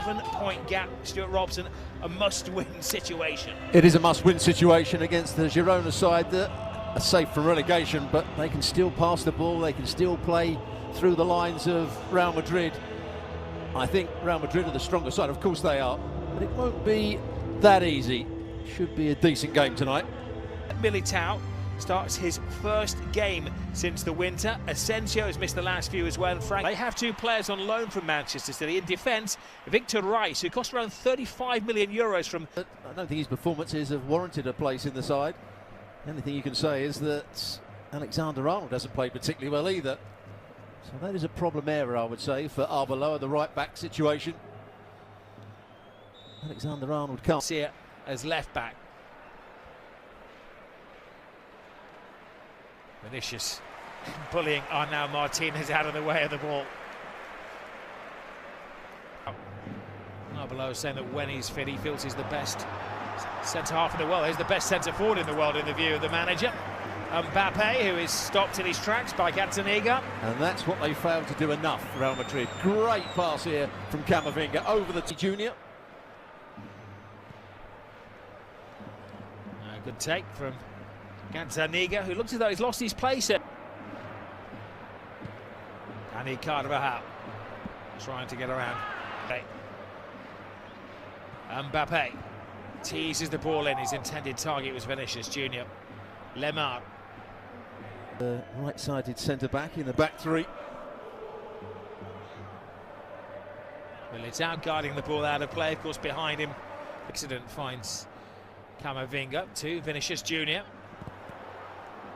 7-point gap. Stuart Robson, a must-win situation. It is a must-win situation against the Girona side that are safe from relegation, but they can still pass the ball, they can still play through the lines of Real Madrid. I think Real Madrid are the stronger side, of course they are, but it won't be that easy. Should be a decent game tonight. Militao starts his first game since the winter. Asensio has missed the last few as well. And Frank, they have two players on loan from Manchester City. In defence, Victor Rice, who cost around 35 million euros from... I don't think his performances have warranted a place in the side. The only thing you can say is that Alexander-Arnold hasn't played particularly well either. So that is a problem area, I would say, for Arbeloa, the right-back situation. Alexander-Arnold can't see it as left-back. Vinicius bullying Arnau Martinez out of the way of the ball. Arbeloa saying that when he's fit, he feels he's the best centre-half in the world. He's the best centre-forward in the world in the view of the manager. Mbappe, who is stopped in his tracks by Gazzaniga. And that's what they failed to do enough, Real Madrid. Great pass here from Camavinga over the junior. Good take from Gazzaniga, who looks as though he's lost his place here. Dani Carvajal trying to get around. Mbappe teases the ball in. His intended target was Vinicius Junior. Lemar. The right-sided centre-back in the back three. Militao guarding the ball out of play, of course, behind him. Accident finds Camavinga to Vinicius Junior.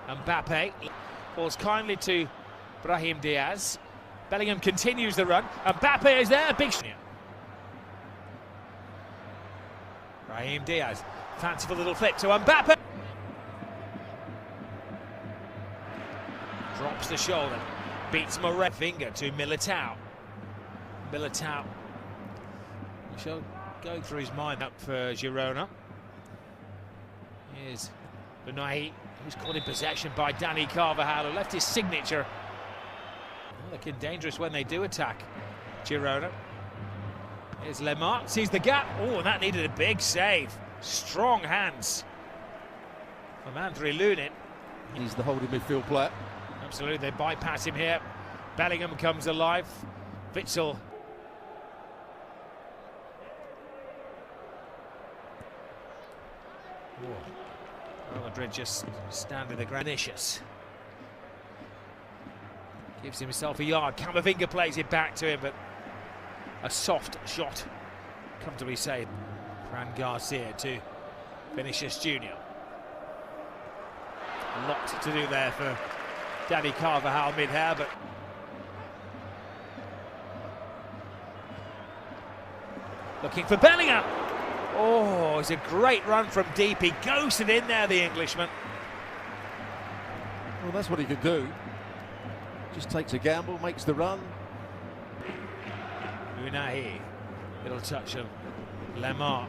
Mbappe falls kindly to Brahim Diaz. Bellingham continues the run. Mbappe is there, big shot. Brahim Diaz, fanciful little flip to Mbappe. Drops the shoulder, beats Camavinga to Militao. Militao shall go through his mind up for Girona. Here's Benai, who's caught in possession by Dani Carvajal, who left his signature. Looking dangerous when they do attack Girona. Here's Lemar, sees the gap. Oh, and that needed a big save. Strong hands from Andre Lunin. He's the holding midfield player. Absolutely, they bypass him here. Bellingham comes alive. Witsel. Real Madrid just standing the ground. Vinicius gives himself a yard. Camavinga plays it back to him, but a soft shot, comfortably saved. Fran Garcia to Vinicius Junior. A lot to do there for Dani Carvajal mid-air, but looking for Bellingham. Oh, it's a great run from deep. He ghosted in there, the Englishman. Well, that's what he could do. Just takes a gamble, makes the run. Unai, little touch of Lemar.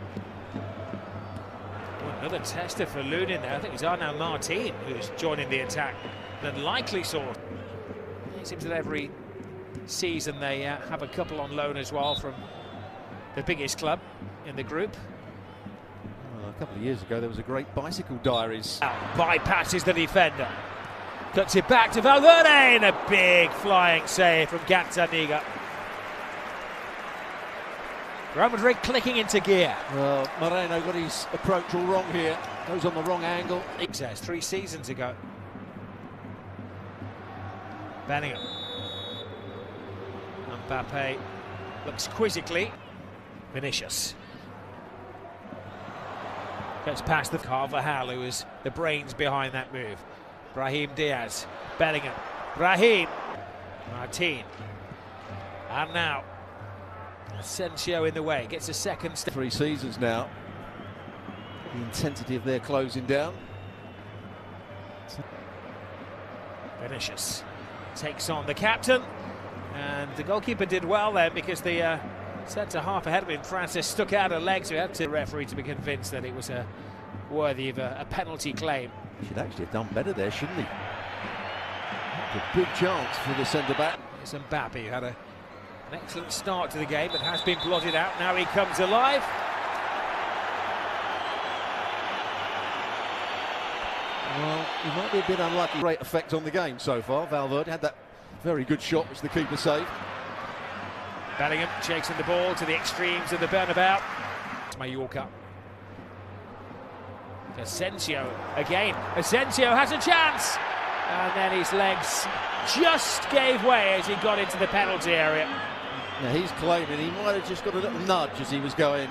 Oh, another tester for Lunin there. I think it's Arnau Martin who's joining the attack. The likely sort. It seems that every season they have a couple on loan as well from the biggest club in the group. Well, a couple of years ago there was a great bicycle diaries. Bypasses the defender. Cuts it back to Valverde and a big flying save from Gazzaniga. Real Madrid clicking into gear. Well, Moreno got his approach all wrong here. Goes on the wrong angle. It says 3 seasons ago. Bellingham. Mbappe looks quizzically. Vinicius. Gets past the Carvajal, who is the brains behind that move. Brahim Diaz. Bellingham. Brahim. Martin. And now Asensio in the way. Gets a second step. 3 seasons now. The intensity of their closing down. Vinicius takes on the captain, and the goalkeeper did well there because the centre-half ahead of him, Francis, stuck out a leg, so he had to the referee to be convinced that it was worthy of a penalty claim. Should actually have done better there, shouldn't he? That's a big chance for the centre-back. It's Mbappe who had a An excellent start to the game, but has been blotted out. Now he comes alive. Well, he might be a bit unlucky. Great effect on the game so far. Valverde had that very good shot, which the keeper saved. Bellingham chasing the ball to the extremes of the Bernabeu. It's Mallorca. Asensio again. Asensio has a chance, and then his legs just gave way as he got into the penalty area. Now he's claiming he might have just got a little nudge as he was going.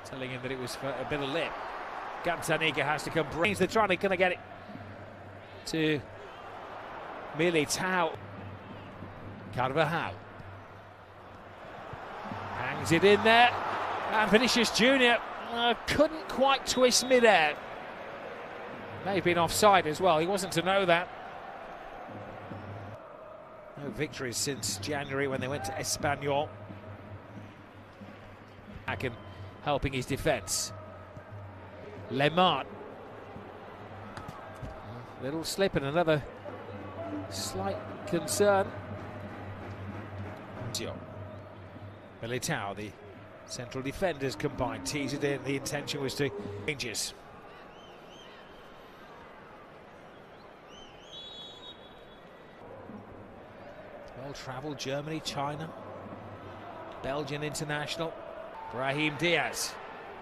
Telling him that it was for a bit of lip. Gazzaniga has to come. They're trying to get it to Militao. Carvajal hangs it in there, and Vinicius Junior couldn't quite twist mid-air. May have been offside as well. He wasn't to know that. No victories since January when they went to Espanyol. Back and helping his defence. Lemart. Little slip and another slight concern. Militao, the central defenders combined, tease it in. The intention was to changes. Well-travelled Germany, China, Belgian international. Brahim Diaz,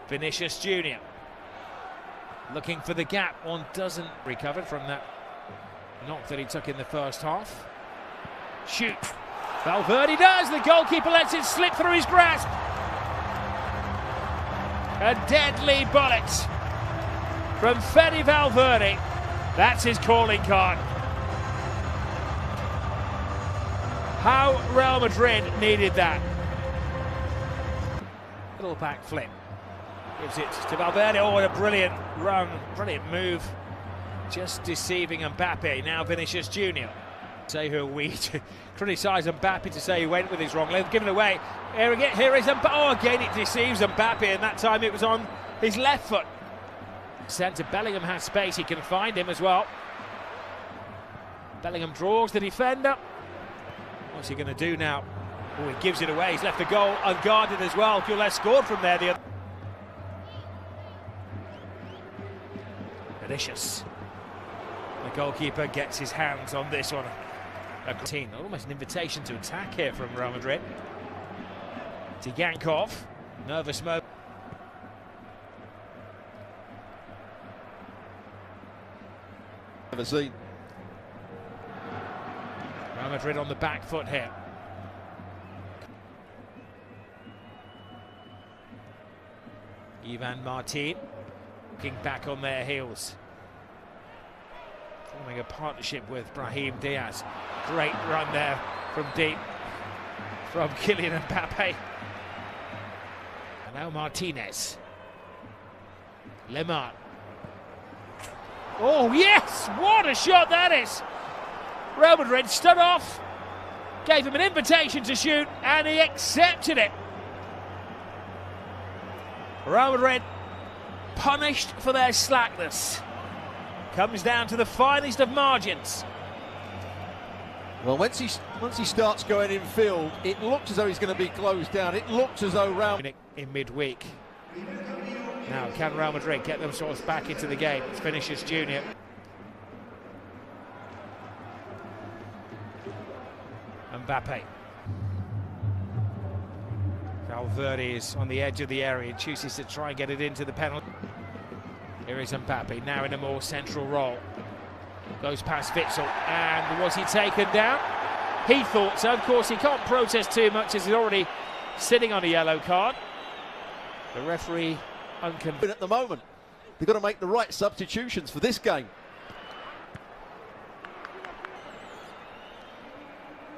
Vinicius Junior. Looking for the gap. One doesn't recover from that knock that he took in the first half. Shoot. Valverde does. The goalkeeper lets it slip through his grasp. A deadly bullet from Fede Valverde. That's his calling card. How Real Madrid needed that. Little back flip. Gives it to Valverde. Oh, what a brilliant run. Brilliant move. Just deceiving Mbappe. Now Vinicius Junior. Say who are we to criticise Mbappe, to say he went with his wrong leg, given away. Here is Mbappe. Oh, again it deceives Mbappe, and that time it was on his left foot. Centre Bellingham has space, he can find him as well. Bellingham draws the defender. What's he going to do now? Oh, he gives it away. He's left the goal unguarded as well. Gules scored from there. The other. Vinicius. The goalkeeper gets his hands on this one. Almost an invitation to attack here from Real Madrid. Tigankov, nervous moment. Never seen. Real Madrid on the back foot here. Ivan Martin looking back on their heels. Forming a partnership with Brahim Diaz. Great run there from deep from Kylian Mbappe. And now Martinez. Lemar. Oh yes, what a shot that is! Real Madrid stood off, gave him an invitation to shoot, and he accepted it. Real Madrid punished for their slackness. Comes down to the finest of margins. Well, once he starts going in field, it looks as though he's going to be closed down. It looks as though in midweek. Now, can Real Madrid get themselves back into the game? It's Vinicius Junior. Mbappe. Valverde is on the edge of the area and chooses to try and get it into the penalty. Here is Mbappe, now in a more central role. Goes past Witsel, and was he taken down? He thought so. Of course, he can't protest too much as he's already sitting on a yellow card. The referee unconvinced. At the moment, they've got to make the right substitutions for this game.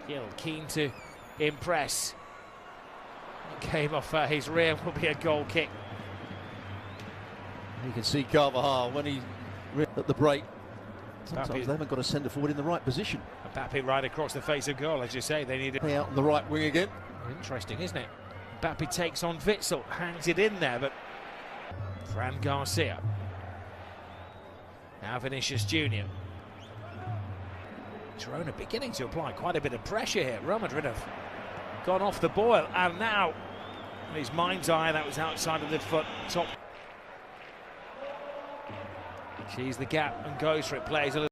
Gil keen to impress. It came off his rear, will be a goal kick. You can see Carvajal when he at the break. Sometimes they haven't got a centre forward in the right position. Mbappe right across the face of goal, as you say. They need it. Play out on the right wing again. Interesting, isn't it? Mbappe takes on Witsel, hangs it in there, but Fran Garcia. Now Vinicius Junior. Girona beginning to apply quite a bit of pressure here. Real Madrid have gone off the boil, and now in his mind's eye, that was outside of the foot. Top. Sees the gap and goes for it, plays a little.